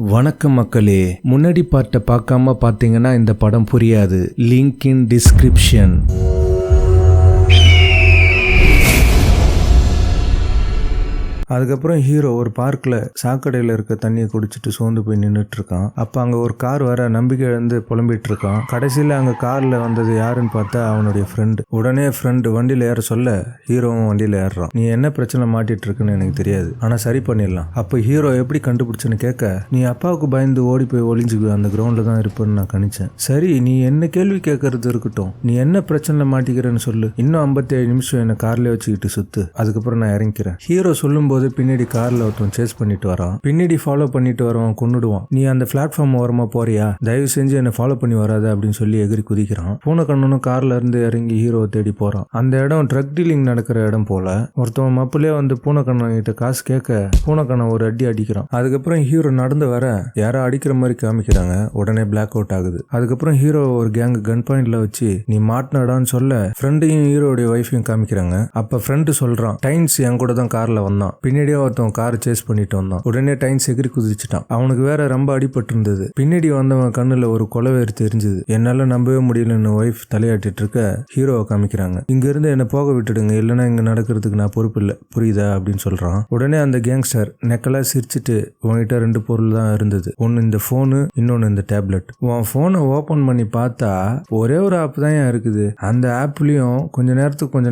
வணக்கம் மக்களே, முன்னாடி பார்ட்ட பார்க்காம பார்த்தீங்கன்னா இந்த படம் புரியாது. Link in description. அதுக்கப்புறம் ஹீரோ ஒரு பார்க்கில் சாக்கடையில் இருக்க தண்ணியை குடிச்சிட்டு சோர்ந்து போய் நின்றுட்டு இருக்கான். அப்போ அங்கே ஒரு கார் வர நம்பிக்கை இழந்து புலம்பிட்டு இருக்கான். கடைசியில் அங்கே காரில் வந்தது யாருன்னு பார்த்தா அவனுடைய ஃப்ரெண்டு. உடனே ஃப்ரெண்டு வண்டியில் ஏற சொல்ல ஹீரோவும் வண்டியில் ஏறுறான். நீ என்ன பிரச்சனை மாட்டிட்டு இருக்குன்னு எனக்கு தெரியாது, ஆனால் சரி பண்ணிடலாம். அப்போ ஹீரோ எப்படி கண்டுபிடிச்சேன்னு கேட்க, நீ அப்பாவுக்கு பயந்து ஓடி போய் ஒளிஞ்சுக்கு அந்த கிரவுண்டில் தான் இருப்பேன்னு நான் கணிச்சேன். சரி, நீ என்ன கேள்வி கேட்கறது இருக்கட்டும், நீ என்ன பிரச்சனை மாட்டிக்கிறேன்னு சொல்லு. இன்னும் 57 நிமிஷம் என்ன கார்லேயே வச்சுக்கிட்டு சுத்து, அதுக்கப்புறம் நான் இறங்கிக்கிறேன். ஹீரோ சொல்லும்போது பின்னாடி கார்ல ஒருத்தன் சேஸ் பண்ணிட்டு வரான். பின்னாடி ஃபாலோ பண்ணிட்டு வரவன் கொன்னுடுவான். நீ அந்த பிளாட்ஃபார்ம் ஓரமா போறியா, தயவு செஞ்சு என்ன ஃபாலோ பண்ணி வராத அப்படின்னு சொல்லி எகிரி குதிக்கிறான். பூனைக்கண்ணனும் கார்ல இருந்து இறங்கி ஹீரோவை தேடி போறான். அந்த இடம் ட்ரக் டீலிங் நடக்கிற இடம் போல. ஒருத்தவன் மப்பிலே வந்து பூனைக்கண்ணன் கிட்ட காசு கேட்க பூனைக்கண்ணன் ஒரு அடி அடிக்கிறான். அதுக்கப்புறம் ஹீரோ நடந்து வர யாரோ அடிக்கிற மாதிரி காமிக்கிறாங்க. உடனே பிளாக் அவுட் ஆகுது. அதுக்கப்புறம் ஹீரோ ஒரு கேங் கன் பாயிண்ட்ல வச்சு நீ மாட்டினடான்னு சொல்ல ஃப்ரெண்டையும் ஹீரோடைய ஒய்ஃபையும் காமிக்கிறாங்க. அப்ப ஃப்ரெண்டு சொல்றான், டைன்ஸ் என் கூட தான் கார்ல வந்தான், பின்னாடியே ஒருத்தவன் கார் சேஸ் பண்ணிட்டு வந்தான். உடனே டைன்ஸ் எகிரி குதிச்சுட்டான். அவனுக்கு வேற ரொம்ப அடிபட்டு இருந்தது. பின்னாடி வந்தவன் கண்ணுல ஒரு கொலவேறு தெரிஞ்சது. என்னால நம்பவே முடியலன்னு ஒய்ஃப் தலையாட்டிட்டு இருக்க ஹீரோவை காமிக்கிறாங்க. இங்க இருந்து என்ன போக விட்டுடுங்க, இல்லைன்னா இங்க நடக்கிறதுக்கு நான் பொறுப்பு இல்லை, புரியுதா அப்படின்னு சொல்றான். உடனே அந்த கேங்ஸ்டர் நெக்கலா சிரிச்சுட்டு, உன்கிட்ட 2 பொருள் தான் இருந்தது, ஒன்னு இந்த போனு, இன்னொன்னு இந்த டேப்லெட். உன் போனை ஓபன் பண்ணி பார்த்தா ஒரே ஒரு ஆப் தான் இருக்குது. அந்த ஆப்லயும் கொஞ்ச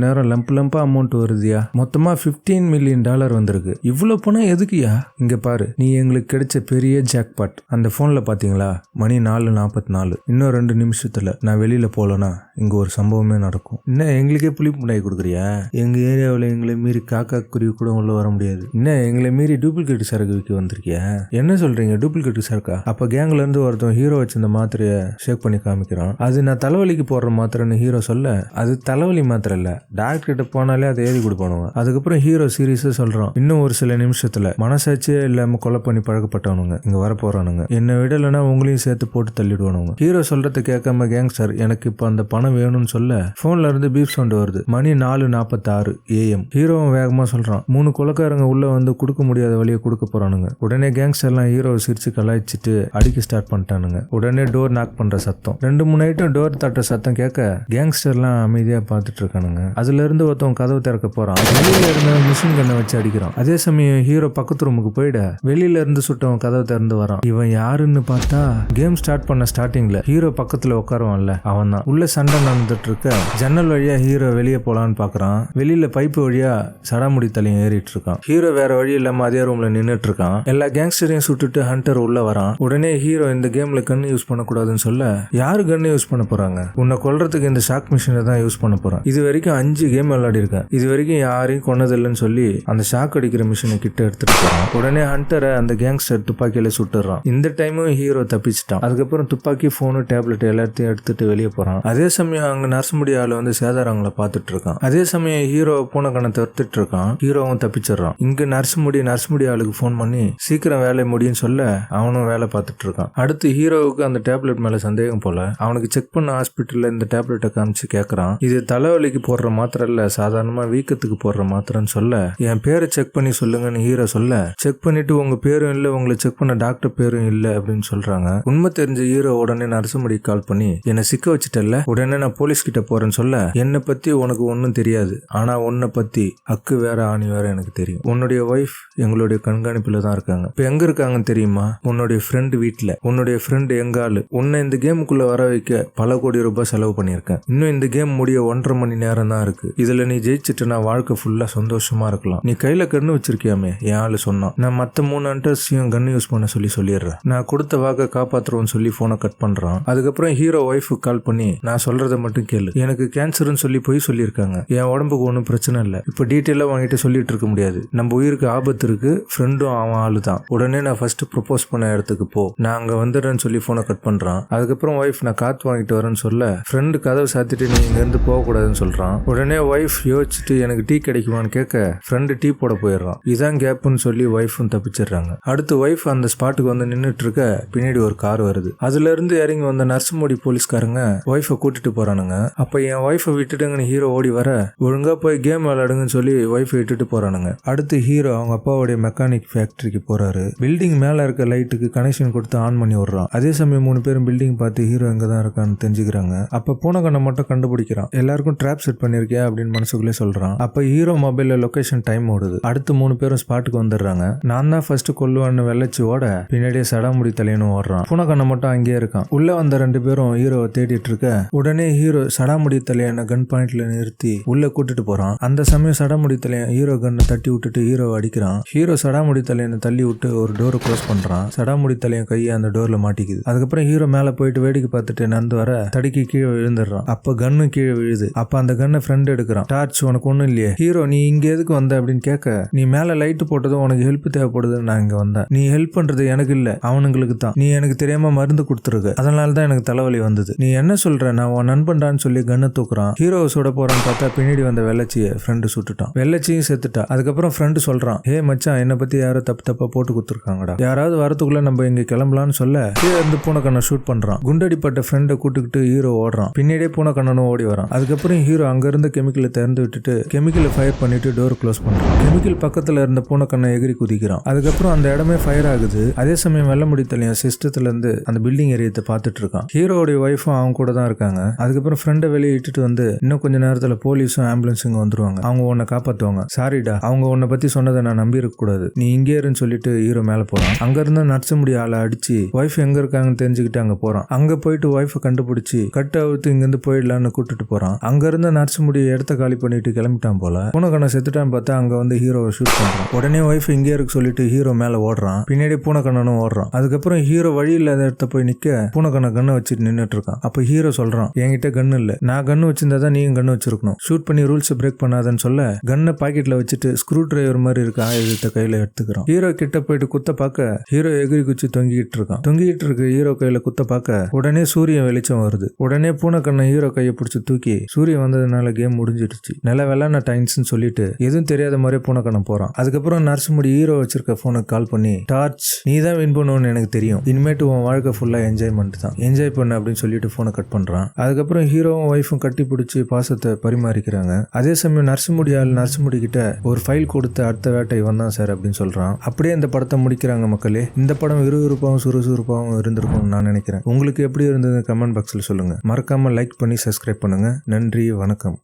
நேரம் லம்பா அமௌண்ட் வருதியா, மொத்தமா $15 மில்லியன் வந்திருக்கு. இவ்வளவு பணம் எதுக்குயா? இங்க பாரு, நீ எங்களுக்கு கிடைச்ச பெரிய ஜாக்பாட். அந்த போன்ல பாத்தீங்களா, மணி 4:44. இன்னும் 2 நிமிஷத்துல நான் வெளியில போலனா இங்க ஒரு சம்பவமே நடக்கும். என்ன எங்களுக்கே புளிப்பு முன்னாடி கொடுக்குறியா? எங்க ஏரியாவில் எங்களை மீறி காக்கா குருவி கூட உள்ள வர முடியாது. என்ன எங்களை மீறி டூப்ளிகேட் சரக்கு விற்க வந்திருக்கியா? என்ன சொல்றீங்க, டூப்ளிகேட் சரக்கா? அப்ப கேங்ல இருந்து ஒருத்தன் ஹீரோ வச்சிருந்த மாத்திரைய ஷேக் பண்ணி காமிக்கிறான். அது நான் தலைவலிக்கு போடுற மாத்திரைன்னு ஹீரோ சொல்ல, அது தலைவலி மாத்திரை இல்ல, டாக்டர் கிட்ட போனாலே அதை எழுதி கொடுப்பானுங்க. அதுக்கப்புறம் ஹீரோ சீரியஸா சொல்றான், இன்னும் ஒரு சில நிமிஷத்துல மனசாட்சியே இல்லாம கொலை பண்ணி பழக்கப்பட்டவனுங்க இங்க வர போறானுங்க, என்ன விடலைன்னா உங்களையும் சேர்த்து போட்டு தள்ளிடுவானுங்க. ஹீரோ சொல்றதை கேட்காம கேங்ஸ்டர் எனக்கு இப்ப அந்த பணம் வேணும்னு சொல்ல போன்ல இருந்து பீப் சவுண்ட் வருது. மணி 4:46 AM. ஹீரோவும் வேகமா சொல்றான், 3 கொலைக்காரங்க உள்ள வந்து கொடுக்க முடியாத வழியை கொடுக்க போறானுங்க. உடனே கேங்ஸ்டர் எல்லாம் ஹீரோவை சிரிச்சு கலாய்ச்சிட்டு அடிக்க ஸ்டார்ட் பண்ணிட்டானுங்க. உடனே டோர் நாக் பண்ற சத்தம், 2-3 ஐட்டம் டோர் தட்டுற சத்தம் கேட்க கேங்ஸ்டர் எல்லாம் அமைதியா பார்த்துட்டு இருக்கானுங்க. அதுல இருந்து ஒருத்தவன் கதவு திறக்க போறான். வெளியில இருந்த மிஷின் கண்ணை வச்சு அடிக்கிறான். அதே சமயம் ஹீரோ பக்கத்து ரூமுக்கு போயிட வெளியில இருந்து சுட்டவன் கதவை திறந்து வரான். இவன் யாருன்னு பார்த்தா கேம் ஸ்டார்ட் பண்ண ஸ்டார்டிங்ல ஹீரோ பக்கத்துல உட்காருவான்ல அவன் தான். உள்ள சண்டை நடந்துட்டு இருக்க ஜன்னல் வழியா ஹீரோ வெளியே போலான்னு பாக்குறான். வெளியில பைப்பு வழியா சடாமுடி தலையும் ஏறிட்டு இருக்கான். ஹீரோ வேற வழி இல்லாம அதே ரூம்ல நின்னுட்டு இருக்கான். எல்லா கேங்ஸ்டரையும் சுட்டுட்டு ஹண்டர் உள்ள வரான். உடனே ஹீரோ இந்த கேம்ல கன்னு யூஸ் பண்ணக்கூடாதுன்னு சொல்ல, யாரு கன்னு யூஸ் பண்ண போறாங்க, உன்னை கொல்றதுக்கு இந்த ஷாக் மிஷினை தான் யூஸ் பண்ண போறான். இது வரைக்கும் 5 கேம் விளையாடி இருக்கேன், இது வரைக்கும் யாரையும் கொன்னதில்லைன்னு சொல்லி அந்த ஷாக் அடிக்கிற மிஷினை கிட்ட எடுத்துட்டு போறான். உடனே ஹண்டரை அந்த கேங்ஸ்டர் துப்பாக்கியில சுட்டுறான். இந்த டைமும் ஹீரோ தப்பிச்சிட்டான். அதுக்கப்புறம் துப்பாக்கி, போனு, டேப்லெட் எல்லாத்தையும் எடுத்துட்டு வெளியே போறான். அதே சமயம் அங்க நரசுமுடி ஆளு வந்து சேதாரங்களை பார்த்துட்டு இருக்கான். அதே சமயம் ஹீரோ பூனைக்கண்ணை தடுத்துட்டு இருக்கான். ஹீரோவும் தப்பிச்சிடறான். இங்க நரசுமுடி ஆளுக்கு போன் பண்ணி சீக்கிரம் வேலை முடியும்னு சொல்ல அவனும் வேலை பார்த்துட்டு இருக்கான். அடுத்து ஹீரோவுக்கு அந்த டேப்லெட் மேல சந்தேகம் போல. அவனுக்கு செக் பண்ண ஹாஸ்பிட்டல்ல இந்த டேப்லெட்டை காமிச்சு கேட்கறான். இது தலைவலிக்கு போடுற மாத்திரை இல்ல, சாதாரணமா வீக்கத்துக்கு போடுற மாத்திரைன்னு சொல்ல, என் பேரை செக் பண்ணி சொல்லுங்கன்னு ஹீரோ சொல்ல, செக் பண்ணிட்டு உங்க பேரும் இல்ல, உங்களை செக் பண்ண டாக்டர் பேரும் இல்ல அப்படின்னு சொல்றாங்க. உண்மை தெரிஞ்ச ஹீரோ உடனே நரசுமுடி கால் பண்ணி என்னை சிக்க வச்சுட்டல, உடனே நான் போலீஸ் கிட்ட போறேன்னு சொல்ல, என்னை பத்தி உனக்கு ஒன்னும் தெரியாது, ஆனா உன்னை பத்தி அக்கு வேற ஆணி வேற எனக்கு தெரியும். உன்னுடைய ஒய்ஃப் எங்களுடைய கண்காணிப்புல தான் இருக்காங்க. இப்ப எங்க இருக்காங்கன்னு தெரியுமா? உன்னுடைய ஃப்ரெண்டு வீட்டுல. உன்னுடைய ஃப்ரெண்டு எங்க ஆளு. உன்னை இந்த கேமுக்குள்ள வர வைக்க பல கோடி ரூபாய் செலவு பண்ணிருக்கேன். இன்னும் இந்த கேம் முடிய 1.5 மணி நேரம் தான் இருக்கு. இதுல நீ ஜெயிச்சிட்டுனா வாழ்க்கை ஃபுல்லா சந்தோஷமா இருக்கலாம். நீ கையில கண்ணு வச்சிருக்கியாமே, என் ஆளு சொன்னான். நான் மத்த 3 அண்டர்ஸையும் கண்ணு யூஸ் பண்ண சொல்லிடுறேன். நான் கொடுத்த வாக்க காப்பாத்துறோன்னு சொல்லி போனை கட் பண்றான். அதுக்கப்புறம் ஹீரோ ஒய்ஃபுக்கு கால் பண்ணி நான் சொல்றதை மட்டும் கேளு, எனக்கு கேன்சர்னு சொல்லி போய் சொல்லியிருக்காங்க, என் உடம்புக்கு ஒன்றும் பிரச்சனை இல்லை, இப்ப டீட்டெயிலா வாங்கிட்டு சொல்லிட்டு இருக்க முடியாது, நம்ம உயிருக்கு ஆபத்து இருக்கு, ஃப்ரெண்டும் அவன் ஆளு தான், உடனே நான் ஃபர்ஸ்ட் ப்ரொபோஸ் பண்ண இடத்துக்கு போ, நான் அங்க வந்துடுறேன்னு சொல்லி போனை கட் பண்றான். அதுக்கப்புறம் ஒய்ஃப் நான் காத்து வாங்கிட்டு வரேன்னு சொல்ல, ஃப்ரெண்டு கதவை சாத்திட்டு நீ இங்க இருந்து போக கூடாதுன்னு சொல்றான். உடனே ஒய்ஃப் யோசிச்சுட்டு எனக்கு டீ கிடைக்குமான்னு கேட்க, ஃப்ரெண்டு டீ போட போயிடுறான். இதான் கேப்னு சொல்லி ஒய்ஃபும் தப்பிச்சிடுறாங்க. அடுத்து ஒய்ஃப் அந்த ஸ்பாட்டுக்கு வந்து நின்றுட்டு இருக்க பின்னாடி ஒரு கார் வருது. அதுல இருந்து இறங்கி வந்த நர்சுமோடி போலீஸ்காரங்க ஒய்ஃபை கூட்டிட்டு போறானுங்க. அப்ப என் ஒய்ஃபை விட்டுட்டுங்கன்னு ஹீரோ ஓடி வர ஒழுங்கா போய் கேம் விளையாடுங்கன்னு சொல்லி ஒய்ஃபை விட்டுட்டு போறானுங்க. அடுத்து ஹீரோ அவங்க அப்பாவுடைய மெக்கானிக் ஃபேக்டரிக்கு போறாரு. பில்டிங் மேல இருக்க லைட்டுக்கு கனெக்ஷன் கொடுத்து ஆன் பண்ணி விடுறான். அதே சமயம் 3 பேரும் பில்டிங் பார்த்து ஹீரோ எங்க தான் இருக்கான்னு தெரிஞ்சுக்கிறாங்க. அப்ப பூனைக்கண்ணை மட்டும் கண்டுபிடிக்கிறான். எல்லாருக்கும் ட்ராப் செட் பண்ணிருக்கியா அப்படின்னு மனசுக்குள்ளே சொல்றான். அப்ப ஹீரோ மொபைல்ல லொகேஷன் டைம் ஓடுது. அடுத்து 3 பேரும் ஸ்பாட்டுக்கு வந்துடுறாங்க. நான் தான் ஃபர்ஸ்ட் கொல்லுவான்னு வெள்ளச்சி ஓட பின்னாடியே சடாமுடி தலையனும் ஓடுறான். பூனைக்கண்ணை மட்டும் அங்கேயே இருக்கான். உள்ள வந்த 2 பேரும் ஹீரோவை தேடிட்டு இருக்க உடனே ஹீரோ சடாமுடி தலையனை கன் பாயிண்ட்ல நிறுத்தி உள்ள கூட்டிட்டு போறான். அந்த சமயம் சடாமுடி தலையன் ஹீரோ கண்ணை தட்டி விட்டுட்டு ஹீரோவை அடிக்கிறான். ஹீரோ சடாமுடி தலையனை தள்ளி விட்டு ஒரு டோரை க்ளோஸ் பண்றான். சடாமுடி தலையன் கையை அந்த டோர்ல மாட்டிக்குது. அதுக்கப்புறம் ஹீரோ மேல போயிட்டு வேடிக்கை பார்த்துட்டு நடந்து வர தடுக்கி கீழே விழுந்துடுறான். அப்ப கன்னு கீழே விழுது. அப்ப அந்த கன்னை ஃப்ரெண்ட் எடுக்கிறான். டார்ச் உனக்கு ஒண்ணும் இல்லையே. ஹீரோ நீ இங்க எதுக்கு வந்த அப்படின்னு கேட்க நீ மேல லைட் போட்டதும் உனக்கு ஹெல்ப் தேவைப்படுதுன்னு நான் இங்க வந்தேன். நீ ஹெல்ப் பண்றது எனக்கு இல்ல அவனுங்களுக்கு தான். நீ எனக்கு தெரியாம மருந்து கொடுத்துருக்க. அதனால தான் எனக்கு தலைவலி வந்தது. நீ என்ன சொல்ற நான் உன் நண்பன்டான்னு சொல்லி கண்ணை தூக்குறான். ஹீரோவை சுட போறான்னு பார்த்தா பின்னாடி வந்த வெள்ளச்சியை ஃப்ரெண்டு சுட்டுட்டான். வெள்ளச்சியும் செத்துட்டா. அதுக்கப்புறம் ஃப்ரெண்டு சொல்றான் ஹே மச்சான் என்னை பத்தி யாரோ தப்பா போட்டு கொடுத்துருக்காங்கடா. யாராவது வரத்துக்குள்ள நம்ம இங்க கிளம்பலான்னு சொல்ல கீழே இருந்து பூனைக்கண்ணை ஷூட் பண்றான். குண்டடிப்பட்ட ஃப்ரெண்டை கூட்டுக்கிட்டு ஹீரோ ஓடுறான். பின்னாடியே பூனைக்கண்ணனும் ஓடி வரான். அதுக்கப்புறம் ஹீரோ அங்க இருந்த கெமிக்கலை திறந்து விட்டுட்டு கெமிக்கலை ஃபயர் பண்ணிட்டு டோர் க்ளோஸ் பண்றான். கெமிக்கல் பக்கத்துல இருந்த பூனைக்கண்ணை எகிரி குதிக்கிறான். அதுக்கப்புறம் அந்த இடமே ஃபயர் ஆகுது. அதே சமயம் வெள்ள முடித்தலையும் சிஸ்டத்துல இருந்து அந்த பில்டிங் ஏரியத்தை பார்த்துட்டு இருக்கான். ஹீரோடைய ஒய்ஃபும் அவங்க கூட தான் இருக்காங்க. அதுக்கப்புறம் ஃப்ரெண்டை வெளியே இட்டுட்டு வந்து இன்னும் கொஞ்ச நேரத்துல போலீஸும் ஆம்புலன்ஸுங்க வந்துருவாங்க. அவங்க உன்னை காப்பாத்துவாங்க. சாரிடா அவங்க உன்னை பத்தி சொன்னதை நான் நம்பி இருக்க கூடாது. நீ இங்கே இருன்னு சொல்லிட்டு ஹீரோ மேல போறான். அங்க இருந்து நடிச்ச முடிய ஆளை அடிச்சு ஒய்ஃப் எங்க இருக்காங்கன்னு தெரிஞ்சுக்கிட்டு அங்க போறான். அங்க போயிட்டு ஒய்ஃபை கண்டுபிடிச்சு கட் அவுத்து இங்க இருந்து போயிடலான்னு கூட்டிட்டு போறான். அங்க இருந்து நடிச்ச முடிய இடத்த காலி பண்ணிட்டு கிளம்பிட்டான் போல. பூனைக்கண்ணை செத்துட்டான்னு பார்த்தா அங்க வந்து ஹீரோவை ஷூட் பண்றான். உடனே ஒய்ஃப் இங்கே இருக்கு சொல்லிட்டு ஹீரோ மேல ஓடுறான். பின்னாடி பூனைக்கண்ணனும் ஓடுறான். அதுக்கப்புறம் ஹீரோ வழி இல்லாத இடத்த போய் நிக்க பூனைக்கண்ணை கண்ணை வச்சுட்டு நின்னுட்டு இருக்கான். அப்ப ஹீரோ சொல்றான் என்கிட்ட கன்னு இல்ல. நான் கன்னு வச்சிருந்தா தான் நீயும் கன்னு வச்சிருக்கணும். ஷூட் பண்ணி ரூல்ஸ் பிரேக் பண்ணாதன்னு சொல்ல கன்னை பாக்கெட்ல வச்சுட்டு ஸ்க்ரூ டிரைவர் மாதிரி இருக்க ஆயுதத்தை கையில எடுத்துக்கிறான். ஹீரோ கிட்ட போயிட்டு குத்த பார்க்க ஹீரோ எகிரி குச்சி தொங்கிட்டு இருக்கான். தொங்கிட்டு இருக்க ஹீரோ கையில குத்த பார்க்க உடனே சூரியன் வெளிச்சம் வருது. உடனே பூனைக்கண்ணை ஹீரோ கையை பிடிச்சி தூக்கி சூரியன் வந்ததுனால கேம் முடிஞ்சிடுச்சு நல்ல வெள்ளான டைன்ஸ்னு சொல்லிட்டு எதுவும் தெரியாத மாதிரி பூனைக்கண்ணை போறான். அதுக்கப்புறம் நர்ஸ் முடி ஹீரோ வச்சிருக்க போனுக்கு கால் பண்ணி டார்ச் நீ தான் வின் பண்ணுவோன்னு எனக்கு தெரியும். இனிமேட்டு உன் வாழ்க்கை ஃபுல்லா என்ஜாய்மெண்ட் தான். என்ஜாய் பண்ணு அப்படின்னு சொல்லிட்டு போனை கட் பண்றான். அதுக்கப்புறம் ஹீரோவும் ஒய்ஃபும் கட்டி பிடிச்சி பாசத்தை பரிமாறிக்கிறாங்க. அதே சமயம் நர்ஸ் முடி கிட்ட ஒரு ஃபைல் கொடுத்து அடுத்த வேட்டை வந்தான் சார் அப்படின்னு சொல்றான். அப்படியே இந்த படத்தை முடிக்கிறாங்க மக்களே. இந்த படம் விறுவிறுப்பாகவும் சுறுசுறுப்பாகவும் இருந்திருக்கும்னு நான் நினைக்கிறேன். உங்களுக்கு எப்படி இருந்தது கமெண்ட் பாக்ஸ்ல சொல்லுங்க. மறக்காம லைக் பண்ணி சப்ஸ்கிரைப் பண்ணுங்க. நன்றி, வணக்கம்.